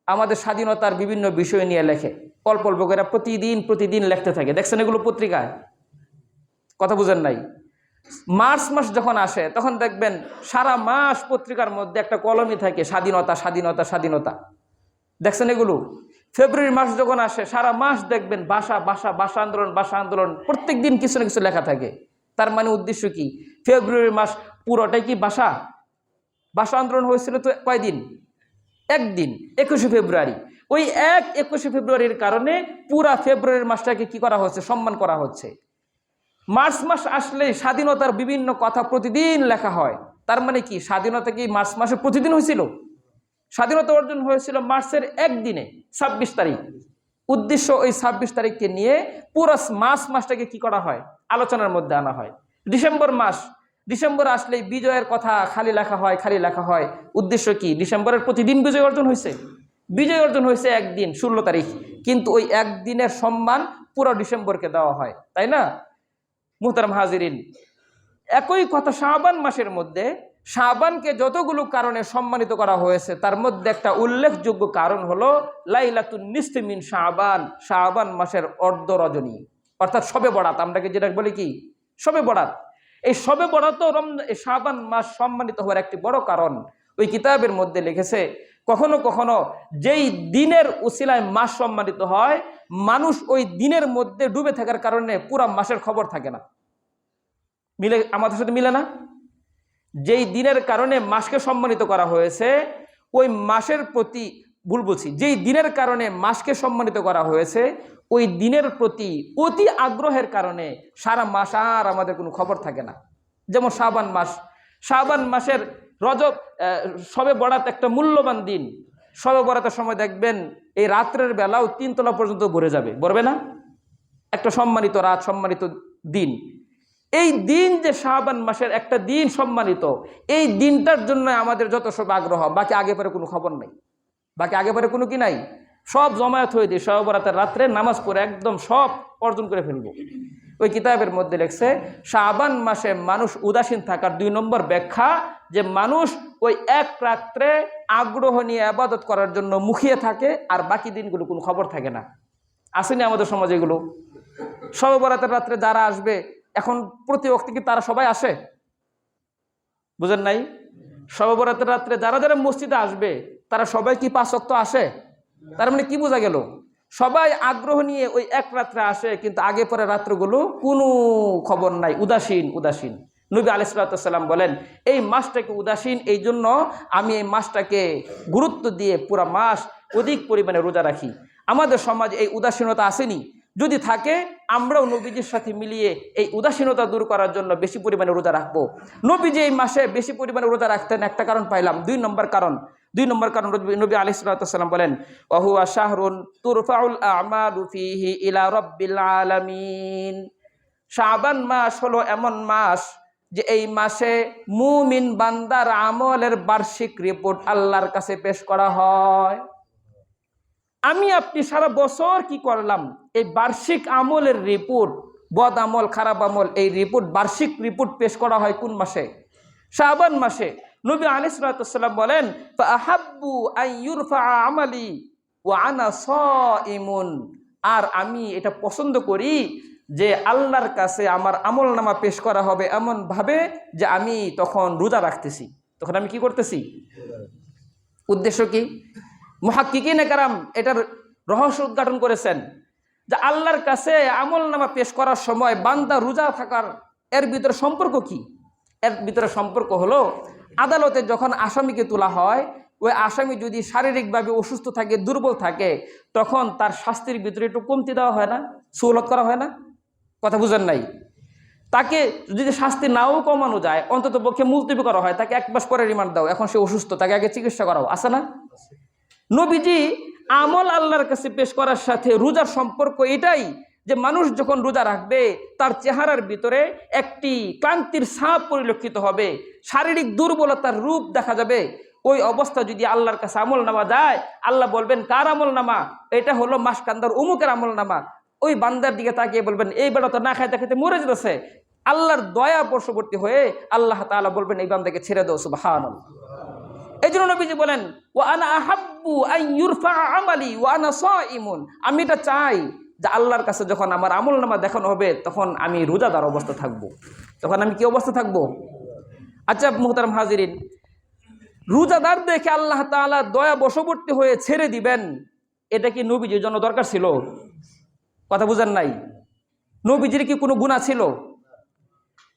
আমাদের স্বাধীনতার বিভিন্ন বিষয় নিয়ে লেখে, অল্প অল্প করে প্রতিদিন লিখতে থাকে। দেখছেন এগুলো পত্রিকায়? কথা বুঝেন নাই? মার্চ মাস যখন আসে তখন দেখবেন সারা মাস পত্রিকার মধ্যে একটা কলমই থাকে, স্বাধীনতা স্বাধীনতা স্বাধীনতা। দেখছেন এগুলো? ফেব্রুয়ারি মাস যখন আসে সারা মাস দেখবেন ভাষা ভাষা ভাষা আন্দোলন ভাষা আন্দোলন, প্রত্যেক দিন কিছু না কিছু লেখা থাকে। তার মানে উদ্দেশ্য কি? ফেব্রুয়ারি মাস পুরোটাই কি ভাষা ভাষা আন্দোলন হয়েছিল তো কয়দিন? একদিন, 21শে ফেব্রুয়ারি। ওই 21শে ফেব্রুয়ারির কারণে পুরা ফেব্রুয়ারির মাসটাকে কি করা হচ্ছে? সম্মান করা হচ্ছে। মার্চ মাস আসলে স্বাধীনতার বিভিন্ন কথা প্রতিদিন লেখা হয়। তার মানে কি স্বাধীনতা কি মার্চ মাসে প্রতিদিন হয়েছিল? স্বাধীনতা অর্জন হয়েছিল মার্চের একদিনে, 26 তারিখ। উদ্দেশ্য ওই 26 তারিখকে নিয়ে পুরো মাসটাকে কি করা হয়? আলোচনার মধ্যে আনা হয়। ডিসেম্বর মাস, ডিসেম্বর আসলেই বিজয়ের কথা খালি লেখা হয়, খালি লেখা হয়। উদ্দেশ্য কি? ডিসেম্বরের প্রতিদিন বিজয় অর্জন হয়েছে। বিজয় অর্জন হয়েছে একদিন, 16 তারিখ, কিন্তু ওই একদিনের সম্মান পুরো ডিসেম্বরকে দেওয়া হয়, তাই না? মুহতারাম হাজিরিন, একই কথা শাবান মাসের মধ্যে শাবানকে যতগুলো কারণে সম্মানিত করা হয়েছে তার মধ্যে একটা উল্লেখযোগ্য কারণ হলো লাইলাতুন নিসফি মিন শাবান, শাবান মাসের অর্ধ রজনী, অর্থাৎ শবে বরাত। আমরা কি যেটা বলি কি শবে বরাত, এই শবে বরাত শাবান মাস সম্মানিত হওয়ার একটি বড় কারণ। ওই কিতাবের মধ্যে লিখেছে কখনো কখনো যেই দিনের উসিলায় মাস সম্মানিত হয়, মানুষ ওই দিনের মধ্যে ডুবে থাকার কারণে পুরা মাসের খবর থাকে না। মিলে? আমাদের সাথে মিলে না? যেই দিনের কারণে মাসকে সম্মানিত করা হয়েছে ওই মাসের প্রতি, ভুল বলছি, যেই দিনের কারণে মাসকে সম্মানিত করা হয়েছে ওই দিনের প্রতি অতি আগ্রহের কারণে সারা মাস আর আমাদের কোনো খবর থাকে না। যেমন শাবান মাস, শাবান মাসের রজব, শবে বরাত একটা মূল্যবান দিন। শবে বরাতের সময় দেখবেন এই রাত্রের বেলাও 3 তলা পর্যন্ত ভরে যাবে, ভরবে না? একটা সম্মানিত রাত, সম্মানিত দিন। এই দিন যে শাবান মাসের একটা দিন সম্মানিত, এই দিনটার জন্য আমাদের যত সব আগ্রহ, বাকি আগে পরে কোনো খবর নাই, বাকি আগে পরে কোনো কি নাই, সব জমায়েত হয়ে দিয়ে শবে বরাতের রাত্রে নামাজ পড়ে একদম সব অর্জন করে ফেলবো। ওই কিতাবের মধ্যে লেখছে শাবান মাসে মানুষ উদাসীন থাকার 2 নম্বর ব্যাখ্যা, যে মানুষ ওই এক রাত্রে আগ্রহ নিয়ে ইবাদত করার জন্য মুখিয়ে থাকে, আর বাকি দিনগুলো কোনো খবর থাকে না। আসেনি আমাদের সমাজে এগুলো? শবে বরাতের রাত্রে যারা আসবে, এখন প্রতি ওয়াক্তে কি তারা সবাই আসে? বুঝেন নাই? শবে বরাতের রাত্রে যারা যারা মসজিদে আসবে তারা সবাই কি 5 ওয়াক্ত আসে? তার মানে কি বোঝা গেল? সবাই আগ্রহ নিয়ে ওই এক রাত্রে আসে, কিন্তু আগে পরে রাত্রগুলো কোনো খবর নাই, উদাসীন উদাসীন। নবী আলাইহিস সালাম বলেন এই মাসটাকে উদাসীন, এই জন্য আমি এই মাসটাকে গুরুত্ব দিয়ে পুরা মাস অধিক পরিমাণে রোজা রাখি। আমাদের সমাজে এই উদাসীনতা আসেনি? যদি থাকে আমরাও নবীজির সাথে মিলিয়ে এই উদাসীনতা দূর করার জন্য বেশি পরিমাণে রোজা রাখবো। নবীজি এই মাসে বেশি পরিমাণে রোজা রাখতেন, একটা কারণ পাইলাম। 2 নম্বর কারণ নবী আলাইহিস সালাম বলেন ওয়াহুয়া শাহরুন তুরফাউল আমালু ফীহি ইলা রাব্বিল আলামিন। শাবান মাস হলো এমন মাস যে এই মাসে মুমিন বান্দার আমলের বার্ষিক রিপোর্ট আল্লাহর কাছে পেশ করা হয়। আমি আপনি সারা বছর কি করলাম, এই বার্ষিক আমলের রিপোর্ট, বদ আমল খারাপ আমল, এই রিপোর্ট, বার্ষিক রিপোর্ট পেশ করা হয় কোন মাসে? শাবান মাসে। নবী আলাইহিস সালাম বলেন ফাআহাব্বু আন ইউরফা আমালি ওয়া আনা সাইমুন, আর আমি এটা পছন্দ করি যে আল্লাহর কাছে আমার আমল নামা পেশ করা হবে এমন ভাবে যে আমি তখন রোজা রাখতেছি, তখন আমি কি করতেছি? উদ্দেশ্য কি? মুহাক্কিকিনে কেরাম এটার রহস্য উদ্ঘাটন করেছেন যে আল্লাহর কাছে আমল নামা পেশ করার সময় বান্দা রোজা থাকার এর ভিতরে সম্পর্ক কি? এর ভিতরে সম্পর্ক হলো আদালতে যখন আসামিকে তোলা হয়, ওই আসামি যদি শারীরিকভাবে অসুস্থ থাকে, দুর্বল থাকে, তখন তার শাস্তির ভিতরে একটু কমতি দেওয়া হয় না, সহলত করা হয় না? কথা বুঝেন নাই? তাকে যদি শাস্তি নাও কমানো যায়, অন্তত পক্ষে মুলতবি করা হয়, তাকে 1 মাস পরে রিমান্ড দাও, এখন সে অসুস্থ, তাকে আগে চিকিৎসা করাও, আছে না? নবীজি আমল আল্লাহর কাছে পেশ করার সাথে রোজার সম্পর্ক এটাই যে মানুষ যখন রোজা রাখবে তার চেহারার ভিতরে একটি ক্লান্তির ছাপ পরিলক্ষিত হবে, শারীরিক দুর্বলতার রূপ দেখা যাবে। ওই অবস্থা যদি আল্লাহর কাছে আমল নামা যায়, আল্লাহ বলবেন কার আমল নামা? এটা হলো মাসকান্দার অমুকের আমল নামা। ওই বান্দার দিকে তাকিয়ে বলবেন এই বেটা তো না খাইতে খাইতে মরে যেতেছে। আল্লাহর দয়া বর্ষবর্তী হয়ে আল্লাহ তাআলা বলবেন এই বান্দাকে ছেড়ে দাও, সুবহানাল্লাহ। এই জন্য নবীজি বলেন ওয়া আনা আহাব্বু আন ইউরফা আমালি ওয়া আনা সাইমুন, আমি এটা চাই যে আল্লাহর কাছে যখন আমার আমল নামা দেখানো হবে তখন আমি রোজাদার অবস্থা থাকব। তখন আমি কি অবস্থা থাকব? আচ্ছা মুহতারাম হাজিরিন, রোজাদার দেখে আল্লাহ তাআলা দয়া বশবর্তী হয়ে ছেড়ে দিবেন, এটা কি নবীজির জন্য দরকার ছিল? কথা বুঝেন নাই? নবীজির কি কোনো গুনাহ ছিল?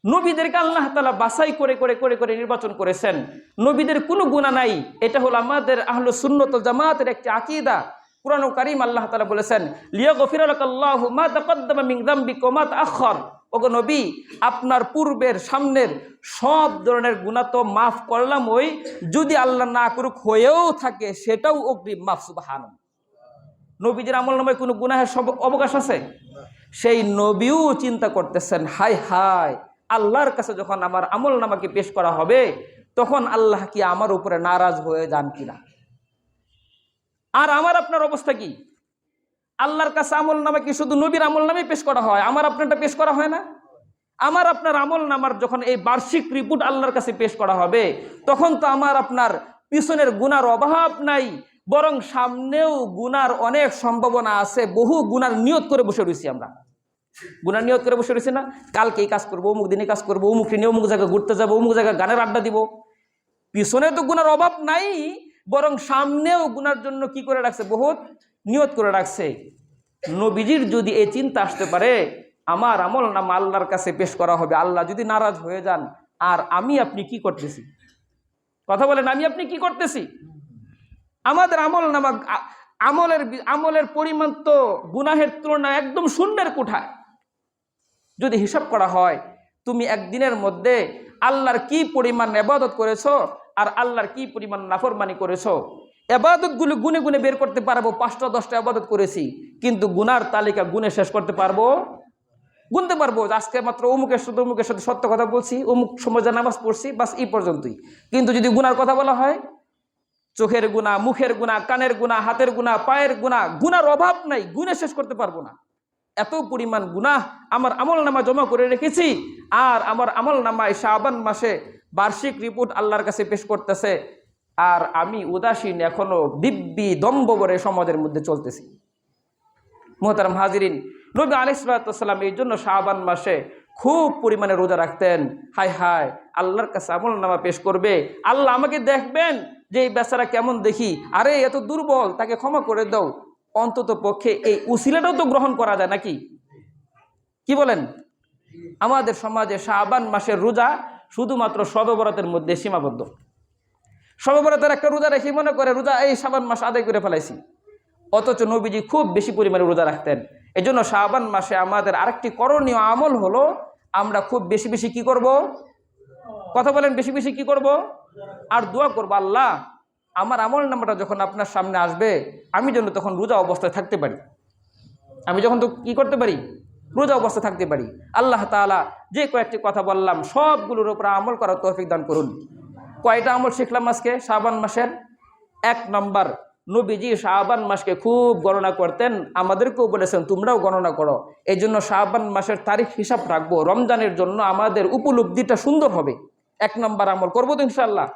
নবীদেরকে আল্লাহ তাআলা বাছাই করে করে করে করে নির্বাচন করেছেন, নবীদের কোনো গুনাহ নাই। এটা হলো আমাদের আহলুস সুন্নাত ওয়াল জামাতের একটি আকীদা। কুরআন কারীম আল্লাহ তাআলা বলেছেন লিয়াগফিরা লাকাল্লাহু মা তাকাদ্দামা মিন যামবিকা ওয়া মা তাআখার। ওগো নবী, আপনার পূর্বের সামনের সব ধরনের গুনাহ তো মাফ করলাম, ওই যদি আল্লাহ না করুক হয়েও থাকে সেটাও অগ্রিম মাফ। সুবহানাল্লাহ। নবীজির আমলনামায় কোনো গুনাহের অবকাশ আছে? সেই নবীও চিন্তা করতেছেন হায় হায়, আল্লাহর কাছে যখন আমার আমল নামাকে পেশ করা হবে তখন আল্লাহ কি আমার উপরে নারাজ হয়ে যান কিনা। আর আমার আপনার অবস্থা কি? আল্লাহর কাছে আমল নামা কি শুধু নবীর আমল নামে পেশ করা হয়, আমার আপনারটা পেশ করা হয় না? আমার আপনার আমল নামার যখন এই বার্ষিক রিপোর্ট আল্লাহর কাছে পেশ করা হবে তখন তো আমার আপনার পিছনের গুনার অভাব নাই, বরং সামনেও গুনার অনেক সম্ভাবনা আছে। বহু গুনার নিয়ত করে বসে রয়েছি আমরা, গুনার নিয়ত করে বসে রয়েছি না? কালকে এই কাজ করবো, অমুক দিনে কাজ করবো, অমুক দিনে অমুক জায়গায় ঘুরতে যাবো, অমুক জায়গায় গানের আড্ডা দিব। পিছনে তো গুনার অভাব নাই, বরং সামনেও গুনার জন্য কি করে রাখছে? বহুত নিয়ত করে রাখছে। নবীজির যদি এই চিন্তা আসতে পারে আমার আমল নামা আল্লাহর কাছে পেশ করা হবে, আল্লাহ যদি নারাজ হয়ে যান, আর আমি আপনি কি করতেছি? কথা বলেন, আমি আপনি কি করতেছি? আমাদের আমল নামা আমলের পরিমাণ তো গুনাহের তুলনায় একদম শূন্যের কোঠায়। যদি হিসাব করা হয় তুমি একদিনের মধ্যে আল্লাহর কি পরিমাণ ইবাদত করেছো আর আল্লাহর কি পরিমাণ নাফরমানি করেছো, ইবাদতগুলো গুনে গুনে বের করতে পারবো। 5টা 10টা ইবাদত করেছি, কিন্তু গুনার তালিকা গুনে শেষ করতে পারবো? গুনতে পারবো আজকে মাত্র অমুকের সাথে সত্য কথা বলছি, অমুক সময় নামাজ পড়ছি, বাস এই পর্যন্তই। কিন্তু যদি গুনার কথা বলা হয়, চোখের গুনাহ, মুখের গুনাহ, কানের গুনাহ, হাতের গুনাহ, পায়ের গুনাহ, গুনার অভাব নাই, গুনে শেষ করতে পারবো না। এত পরিমাণ গুনাহ আমার আমল নামা জমা করে রেখেছি। আর আমার আমল নামায় শাবান মাসে বার্ষিক রিপোর্ট আল্লাহর কাছে পেশ করতেছে, আর আমি উদাসীন এখনো দিব্যি দম্বরে সমাজের মধ্যে চলতেছি। মুহতারাম হাজিরিন, নবী আলাইহিস সালাম এই জন্য শাবান মাসে খুব পরিমাণে রোজা রাখতেন। হায় হায়, আল্লাহর কাছে আমল নামা পেশ করবে, আল্লাহ আমাকে দেখবেন যে এই বেচারা কেমন দেখি, আরে এত দুর্বল, তাকে ক্ষমা করে দাও। অন্তত পক্ষে এই উসিলাটাও তো গ্রহণ করা যায় নাকি? কি বলেন? আমাদের সমাজে শাবান মাসের রোজা শুধুমাত্র শবে বরাতের মধ্যে সীমাবদ্ধ। শবে বরাতের একটা রোজা রেখে মনে করে রোজা এই শাবান মাস আদায় করে ফেলাইছি, অথচ নবীজি খুব বেশি পরিমাণে রোজা রাখতেন। এই জন্য শাবান মাসে আমাদের আরেকটি করণীয় আমল হলো আমরা খুব বেশি বেশি কি করব? কথা বলেন, বেশি বেশি কি করব? আর দোয়া করব, আল্লাহ আমার আমল নামাটা যখন আপনার সামনে আসবে আমি যেন তখন রোজা অবস্থায় থাকতে পারি, আমি যখন তো কি করতে পারি? রোজা অবস্থায় থাকতে পারি। আল্লাহ তাআলা যে কয়েকটি কথা বললাম সবগুলোর উপর আমল করার তৌফিক দান করুন। কয়টা আমল শিখলাম আজকে শাবান মাসের? 1 নম্বর, নবীজি শাবান মাসকে খুব গণনা করতেন, আমাদেরকেও বলেছেন তোমরাও গণনা করো। এই জন্য শাবান মাসের তারিখ হিসাব রাখবো, রমজানের জন্য আমাদের উপলব্ধিটা সুন্দর হবে। 1 নম্বর আমল করবো তো ইনশাআল্লাহ।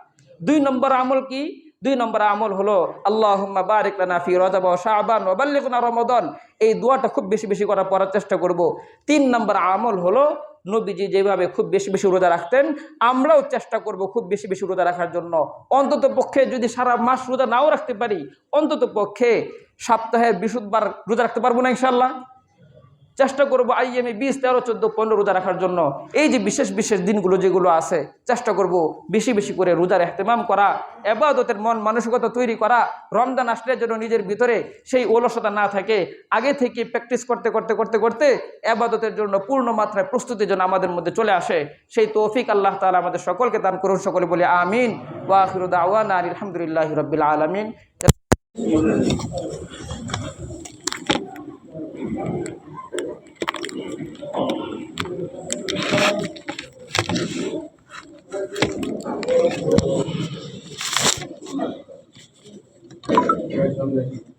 2 নম্বর আমল কি? 2 নম্বর আমল হলো আল্লাহুম্মা বারিক লানা ফি রজব ওয়া শাবান ওয়া বাল্লিগনা রমাদান। এই দোয়াটা খুব বেশি বেশি পড়ার চেষ্টা করব। 3 নম্বর আমল হলো নবীজি যেভাবে খুব বেশি বেশি রোজা রাখতেন আমরাও চেষ্টা করব খুব বেশি বেশি রোজা রাখার জন্য। অন্তত পক্ষে যদি সারা মাস রোজা নাও রাখতে পারি, অন্তত পক্ষে সপ্তাহের 20 বার রোজা রাখতে পারবো না ইনশাআল্লাহ? চেষ্টা করব আইএমে 20, 13, 14, 15 রোজা রাখার জন্য। এই যে বিশেষ বিশেষ দিনগুলো যেগুলো আছে, চেষ্টা করব বেশি বেশি করে রোজার ইহতিমাম করা, ইবাদতের মন মানসিকতা তৈরি করা। রমজান আসলে যেন নিজের ভিতরে সেই অলসতা না থাকে, আগে থেকে প্র্যাকটিস করতে করতে করতে করতে ইবাদতের জন্য পূর্ণ মাত্রায় প্রস্তুতি যেন আমাদের মধ্যে চলে আসে, সেই তৌফিক আল্লাহ তাআলা আমাদের সকলকে দান করুন। সকলে বলি আমিন। ওয়া আখিরু দাওয়ানা আলহামদুলিল্লাহি রাব্বিল আলামিন। Right,